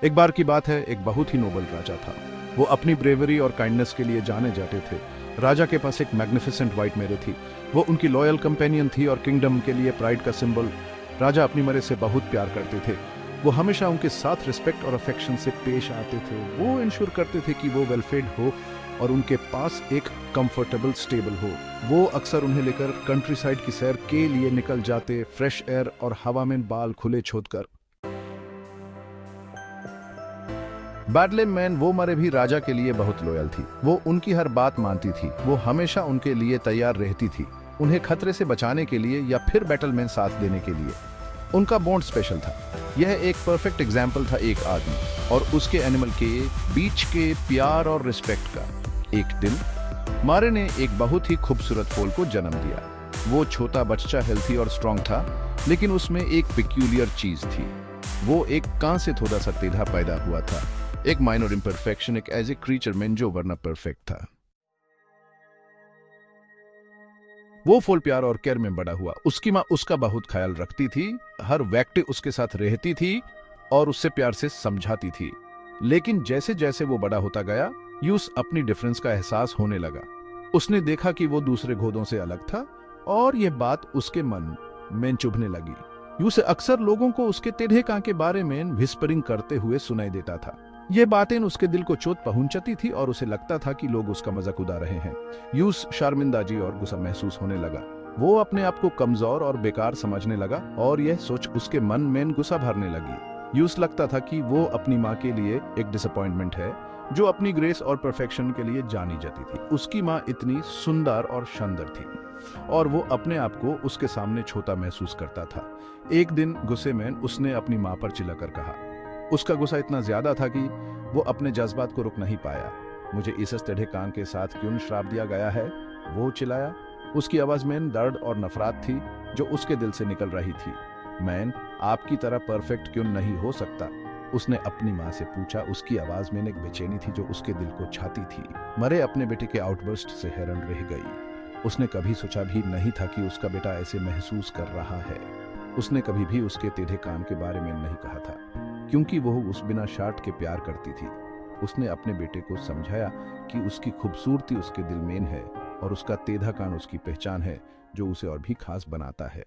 एक बार की बात है, एक बहुत ही नोबल राजा था। वो अपनी ब्रेवरी और काइंडनेस के लिए जाने जाते थे। राजा के पास एक मैग्निफिसेंट व्हाइट मेरे थी। वो उनकी लॉयल कंपेनियन थी और किंगडम के लिए प्राइड का सिंबल। राजा अपनी मरे से बहुत प्यार करते थे। वो हमेशा उनके साथ रिस्पेक्ट और अफेक्शन से पेश आते थे। वो इंश्योर करते थे कि वो वेलफेड हो और उनके पास एक कंफर्टेबल स्टेबल हो। वो अक्सर उन्हें लेकर कंट्री साइड की सैर के लिए निकल जाते, फ्रेश एयर और हवा में बाल खुले छोड़कर। बैडलिन मैन वो मरे भी राजा के लिए बहुत लॉयल थी। वो उनकी हर बात मानती थी। वो हमेशा उनके लिए तैयार रहती थी, उन्हें खतरे से बचाने के लिए या फिर बैटल में साथ देने के लिए। उनका बॉन्ड स्पेशल था। यह एक परफेक्ट एग्जाम्पल था एक आदमी और उसके एनिमल के बीच के प्यार और रिस्पेक्ट का। एक दिन मारे ने एक बहुत ही खूबसूरत फूल को जन्म दिया। वो छोटा बच्चा हेल्थी और स्ट्रांग था, लेकिन उसमें एक पिक्यूलियर चीज थी। वो एक कान से थोड़ा सा टेढ़ा पैदा हुआ था, एक माइनर इम्परफेक्शन, एक एज ए क्रीचर मैन जो वरना परफेक्ट था। वो फुल प्यार और केयर में बड़ा हुआ। उसकी माँ उसका बहुत ख्याल रखती थी, हर व्यक्ति उसके साथ रहती थी और उससे प्यार से समझाती थी। लेकिन जैसे जैसे वो बड़ा होता गया, यूस अपनी डिफरेंस का एहसास होने लगा। उसने देखा कि वो दूसरे घोड़ों से अलग था और यह बात उसके मन में चुभने लगी। यूस अक्सर लोगों को उसके टेढ़े कान के बारे में विस्परिंग करते हुए सुनाई देता था। ये बातें उसके दिल को चोट पहुंचाती थी और उसे लगता था कि लोग उसका मजाक उड़ा रहे हैं। यूस शर्मिंदाजी और गुस्सा महसूस होने लगा। वो अपने आप को कमजोर और बेकार समझने लगा और यह सोच उसके मन में गुस्सा भरने लगी। यूस लगता था कि वो अपनी माँ के लिए एक डिसअपॉइंटमेंट है, जो अपनी ग्रेस और परफेक्शन के लिए जानी जाती थी। उसकी माँ इतनी सुंदर और शानदार थी और वो अपने आप को उसके सामने छोटा महसूस करता था। एक दिन गुस्से में उसने अपनी माँ पर चिल्लाकर कहा। उसका गुस्सा इतना ज्यादा था कि वो अपने जज्बात को रोक नहीं पाया। मुझे इस टेढ़े कान के साथ क्यों श्राप दिया गया है? वो चिल्लाया। उसकी आवाज में दर्द और नफरत थी जो उसके दिल से निकल रही थी। मैं आपकी तरह परफेक्ट क्यों नहीं हो सकता? उसने अपनी माँ से पूछा। उसकी आवाज में एक बेचैनी थी जो उसके दिल को छाती थी। मरे अपने बेटे के आउटबर्स्ट से हैरान रह गई। उसने कभी सोचा भी नहीं था कि उसका बेटा ऐसे महसूस कर रहा है। उसने कभी भी उसके टेढ़े कान के बारे में नहीं कहा था, क्योंकि वो उस बिना शार्ट के प्यार करती थी। उसने अपने बेटे को समझाया कि उसकी खूबसूरती उसके दिल में है और उसका टेढ़ा कान उसकी पहचान है, जो उसे और भी खास बनाता है।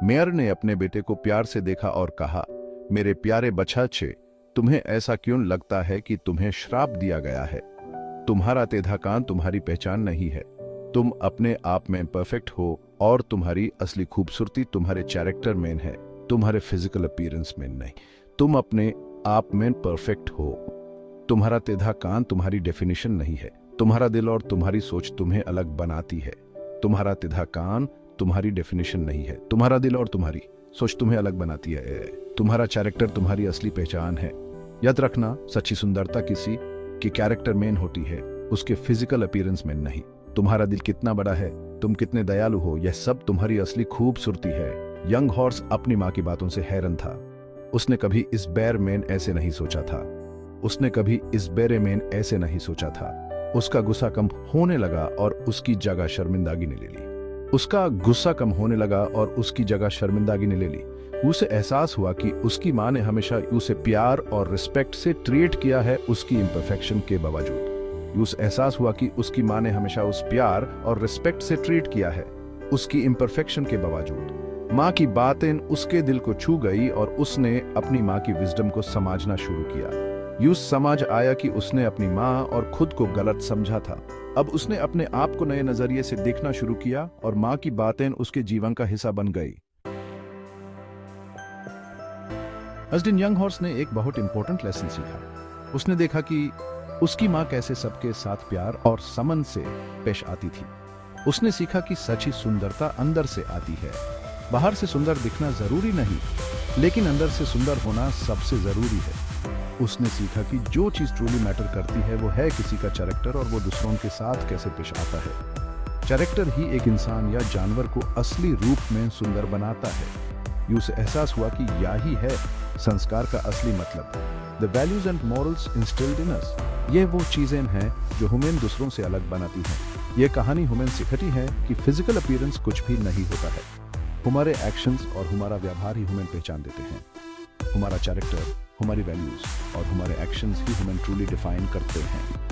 मेयर ने अपने बेटे को प्यार से देखा और कहा, मेरे प्यारे बच्चे, तुम्हें ऐसा क्यों लगता है कि तुम्हें श्राप दिया गया है? तुम्हारा टेढ़ा कान तुम्हारी पहचान नहीं है। तुम अपने आप में परफेक्ट हो और तुम्हारी असली खूबसूरती तुम्हारे कैरेक्टर में है, तुम्हारे फिजिकल अपीयरेंस में नहीं। तुम अपने आप में परफेक्ट हो। तुम्हारा टेढ़ा कान तुम्हारी डेफिनेशन नहीं है। तुम्हारा दिल और तुम्हारी सोच तुम्हें अलग बनाती है। तुम्हारा टेढ़ा कान तुम्हारी डेफिनेशन नहीं है। तुम्हारा दिल और तुम्हारी सोच तुम्हें अलग बनाती है। तुम्हारा कैरेक्टर तुम्हारी असली पहचान है। याद रखना, सच्ची सुंदरता किसी की कैरेक्टर में होती है, उसके फिजिकल अपीयरेंस में नहीं। तुम्हारा दिल कितना बड़ा है, तुम कितने दयालु हो, यह सब तुम्हारी असली खूबसूरती है। यंग हॉर्स अपनी माँ की बातों से हैरान था। उसने कभी इस बेर में ऐसे नहीं सोचा था। उसने कभी इस बेरे में ऐसे नहीं सोचा था। उसका गुस्सा कम होने लगा और उसकी जगह शर्मिंदगी ने ले ली। उसका गुस्सा कम होने लगा और उसकी जगह शर्मिंदगी ने ले ली। उसे एहसास हुआ कि उसकी माँ ने हमेशा उसे प्यार और रिस्पेक्ट से ट्रीट किया है, उसकी इम्परफेक्शन के बावजूद। उसे एहसास हुआ कि उसकी माँ ने हमेशा उस प्यार और रिस्पेक्ट से ट्रीट किया है, उसकी इम्परफेक्शन के बावजूद। माँ की बातें उसके दिल को छू गई और उसने अपनी माँ की विजडम को समझना शुरू किया। यूस समझ आया कि उसने अपनी माँ और खुद को गलत समझा था। अब उसने अपने आप को नए नजरिए से देखना शुरू किया और माँ की बातें उसके जीवन का हिस्सा बन गई। उस दिन यंग हॉर्स ने एक बहुत इंपॉर्टेंट लेसन सीखा। उसने देखा कि उसकी माँ कैसे सबके साथ प्यार और समन से पेश आती थी। उसने सीखा कि सच्ची सुंदरता अंदर से आती है। बाहर से सुंदर दिखना जरूरी नहीं, लेकिन अंदर से सुंदर होना सबसे जरूरी है। उसने सीखा कि जो चीज ट्रूली मैटर करती है वो है किसी का कैरेक्टर और वो दूसरों के साथ कैसे पेश आता है। कैरेक्टर ही एक इंसान या जानवर को असली रूप में सुंदर बनाता है। उसे एहसास हुआ कि यही है संस्कार का असली मतलब। The values and morals instilled in us, ये वो चीजें हैं जो हमें दूसरों से अलग बनाती हैं। ये कहानी हमें सिखाती है कि फिजिकल अपीयरेंस कुछ भी नहीं होता है। हमारे एक्शंस और हमारा व्यवहार ही हमें पहचान देते हैं। हमारा कैरेक्टर, हमारी वैल्यूज और हमारे एक्शंस ही हमें ट्रूली डिफाइन करते हैं।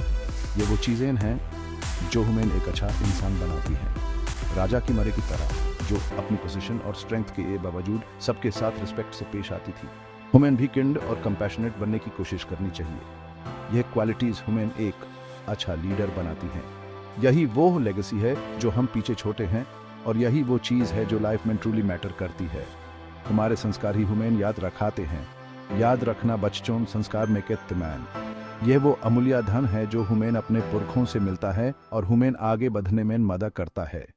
ये वो चीज़ें हैं जो हमें एक अच्छा इंसान बनाती हैं। राजा की मरे की तरह जो अपनी पोजीशन और स्ट्रेंथ के बावजूद सबके साथ रिस्पेक्ट से पेश आती थी। हमें भी किंड और कंपैशनेट बनने की कोशिश करनी चाहिए। यह क्वालिटीज हमें एक अच्छा लीडर बनाती हैं। यही वो लेगेसी है जो हम पीछे छोटे हैं और यही वो चीज़ है जो लाइफ में ट्रूली मैटर करती है। हमारे संस्कार ही हमें याद रखाते हैं। याद रखना बच्चों संस्कार में कहते यह वो अमूल्य धन है जो हमें अपने पुरखों से मिलता है और हमें आगे बढ़ने में मदद करता है।